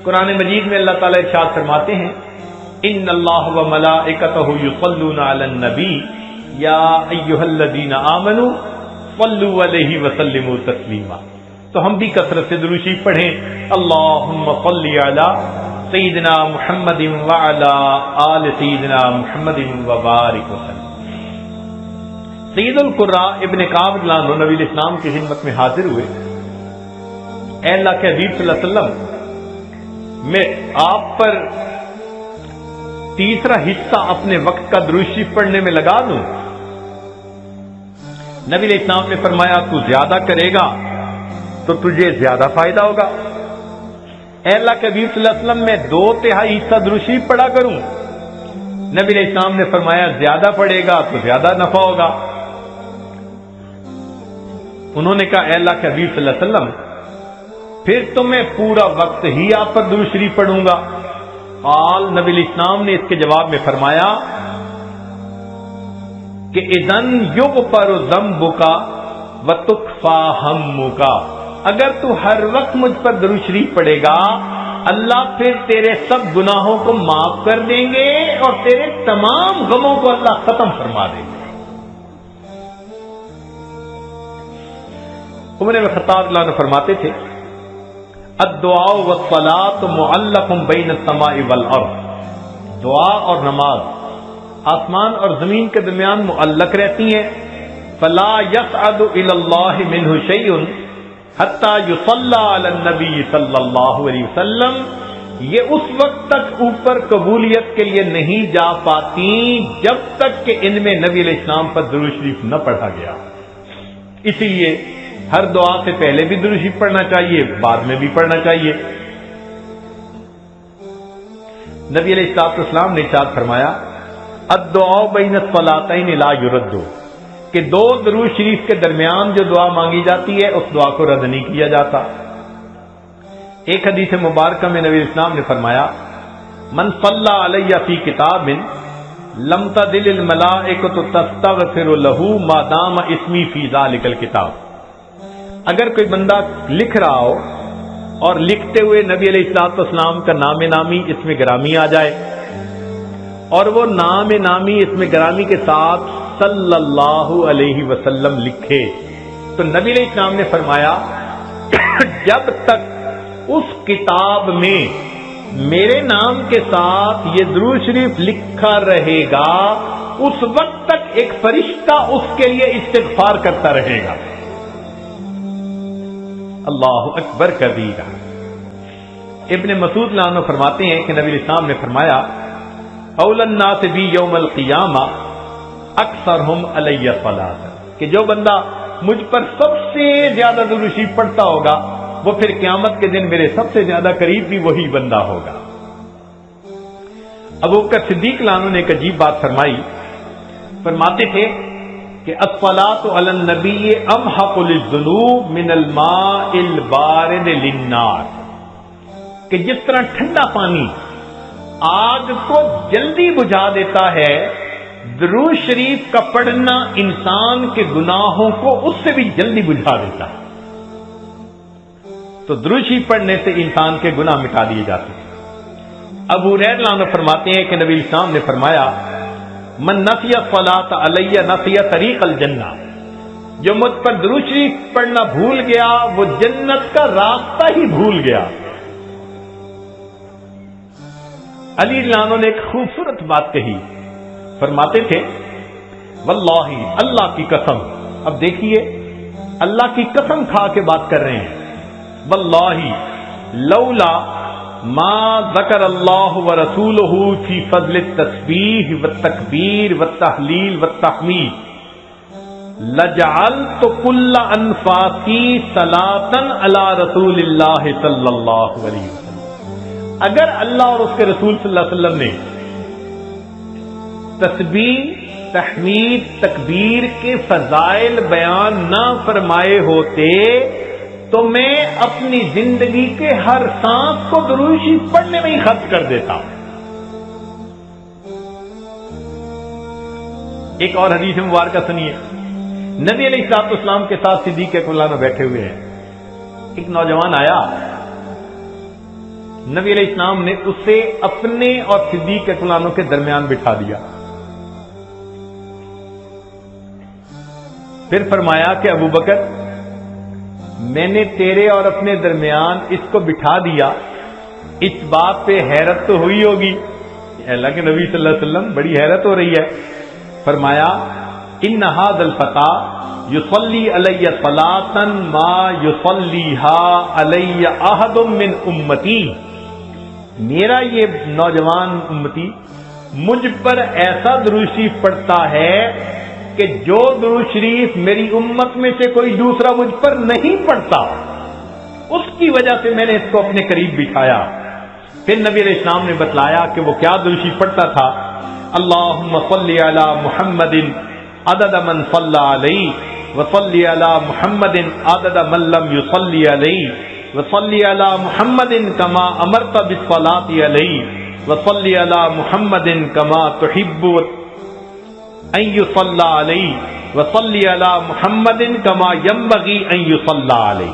قرآن مجید میں اللہ تعالیٰ ارشاد فرماتے ہیں ان اللہ و ملائکتہ یصلون علی النبی یا ایھا الذین آمنوا صلوا علیہ وسلموا تسلیما. تو ہم بھی کثرت سے درود شریف پڑھیں اللہم صل علی سیدنا محمد وعلی آل سیدنا محمد وبارک وسلم. سید القراء ابن کعب رضی اللہ عنہ نبی الاسلام کی خدمت میں حاضر ہوئے. اے اللہ کے حبیب صلی اللہ علیہ وسلم، میں آپ پر تیسرا حصہ اپنے وقت کا درود شریف پڑھنے میں لگا دوں. نبی علیہ السلام نے فرمایا تو زیادہ کرے گا تو تجھے زیادہ فائدہ ہوگا. اے اللہ کے حبیب صلی اللہ علیہ وسلم، میں 2/3 حصہ درود شریف پڑھا کروں. نبی علیہ السلام نے فرمایا زیادہ پڑھے گا تو زیادہ نفع ہوگا. انہوں نے کہا اے اللہ کے حبیب صلی اللہ علیہ وسلم، پھر تو میں پورا وقت ہی آپ پر درود شریف پڑھوں گا. قال، نبی علیہ السلام نے اس کے جواب میں فرمایا کہ اذن یغفر ذنبک وتکفی ہمک، اگر تو ہر وقت مجھ پر درود شریف پڑھے گا اللہ پھر تیرے سب گناہوں کو معاف کر دیں گے اور تیرے تمام غموں کو اللہ ختم فرما دیں گے. عمر بن خطاب رضی اللہ عنہ فرماتے تھے الدعاء والصلاۃ معلق بین السماء والارض، دعا اور نماز آسمان اور زمین کے درمیان معلق رہتی ہیں. فلا يصعد الى اللہ منہ شیء حتی یصلی علی النبی صلی اللہ علیہ وسلم، یہ اس وقت تک اوپر قبولیت کے لیے نہیں جا پاتی جب تک کہ ان میں نبی علیہ السلام پر درود شریف نہ پڑھا گیا. اسی لیے ہر دعا سے پہلے بھی درود شریف پڑھنا چاہیے، بعد میں بھی پڑھنا چاہیے. نبی علیہ السلام نے ارشاد فرمایا الدعاء بین الصلاتین لا یرد، کہ 2 درود شریف کے درمیان جو دعا مانگی جاتی ہے اس دعا کو رد نہیں کیا جاتا. ایک حدیث مبارکہ میں نبی الاسلام نے فرمایا من صلی علی فی کتاب لم تزل الملائکۃ تستغفر له ما دام اسمی فی ذلک الکتاب. اگر کوئی بندہ لکھ رہا ہو اور لکھتے ہوئے نبی علیہ الصلوۃ والسلام کا نام نامی اس میں گرامی آ جائے اور وہ نام نامی اس میں گرامی کے ساتھ صلی اللہ علیہ وسلم لکھے تو نبی علیہ السلام نے فرمایا جب تک اس کتاب میں میرے نام کے ساتھ یہ درود شریف لکھا رہے گا اس وقت تک ایک فرشتہ اس کے لیے استغفار کرتا رہے گا. اللہ اکبر کبیرہ. ابن مسعود عنہ فرماتے ہیں کہ نبی علیہ السلام نے فرمایا اول الناس بی یوم القیامہ اکثرہم علی الصلاۃ، کہ جو بندہ مجھ پر سب سے زیادہ درود شریف پڑھتا ہوگا وہ پھر قیامت کے دن میرے سب سے زیادہ قریب بھی وہی بندہ ہوگا. ابو بکر صدیق عنہ نے ایک عجیب بات فرمائی. فرماتے تھے کہ الصلاۃ علی النبی امحق للذنوب من الماء البارد للنار، کہ جس طرح ٹھنڈا پانی آگ کو جلدی بجھا دیتا ہے درود شریف کا پڑھنا انسان کے گناہوں کو اس سے بھی جلدی بجھا دیتا ہے. تو درود شریف پڑھنے سے انسان کے گناہ مٹا دیے جاتے ہیں. ابو ہریرہ عنہ فرماتے ہیں کہ نبی الاسلام نے فرمایا من نسی الصلاۃ علی نسی طریق الجنہ، جو مجھ پر درود شریف پڑھنا بھول گیا وہ جنت کا راستہ ہی بھول گیا. علی رضی اللہ عنہ نے ایک خوبصورت بات کہی. فرماتے تھے واللہ، اللہ کی قسم، اب دیکھیے اللہ کی قسم کھا کے بات کر رہے ہیں، واللہ لولا ما ذکر اللہ ورسولہ فی فضل التسبیح والتکبیر والتحلیل والتحمید لجعلت کل انفاسی صلاۃ علی رسول اللہ صلی اللہ علیہ وسلم. اگر اللہ اور اس کے رسول صلی اللہ علیہ وسلم نے تسبیح، تحمید، تکبیر کے فضائل بیان نہ فرمائے ہوتے تو میں اپنی زندگی کے ہر سانس کو درود شریف پڑھنے میں ہی خرچ کر دیتا. ایک اور حدیث مبارکہ سنیے. نبی علیہ الصلوۃ والسلام کے ساتھ صدیق اکبر بیٹھے ہوئے ہیں. ایک نوجوان آیا، نبی علیہ السلام نے اسے اپنے اور صدیق اکبر عنہ کے درمیان بٹھا دیا. پھر فرمایا کہ ابو بکر میں نے تیرے اور اپنے درمیان اس کو بٹھا دیا، اس بات پہ حیرت تو ہوئی ہوگی. اللہ کے نبی صلی اللہ علیہ وسلم بڑی حیرت ہو رہی ہے. فرمایا ان ھذا الفتى یصلی علی صلاۃ ما یصلیھا علی احد من امتی، میرا یہ نوجوان امتی مجھ پر ایسا درود شریف پڑھتا ہے کہ جو درود شریف میری امت میں سے کوئی دوسرا مجھ پر نہیں پڑھتا، اس کی وجہ سے میں نے اس کو اپنے قریب بٹھایا. پھر نبی علیہ السلام نے بتلایا کہ وہ کیا درود شریف پڑھتا تھا. اللہم صلی علی محمد عدد من صلی علیہ وصلی علی محمد عدد من لم یصلی علیہ وصلی علی محمد کما امرت بالصلاۃ علیہ وصلی علی محمد کما تحب ان یصلی علیہ وصلی علی محمد کما ینبغی ان یصلی علیہ.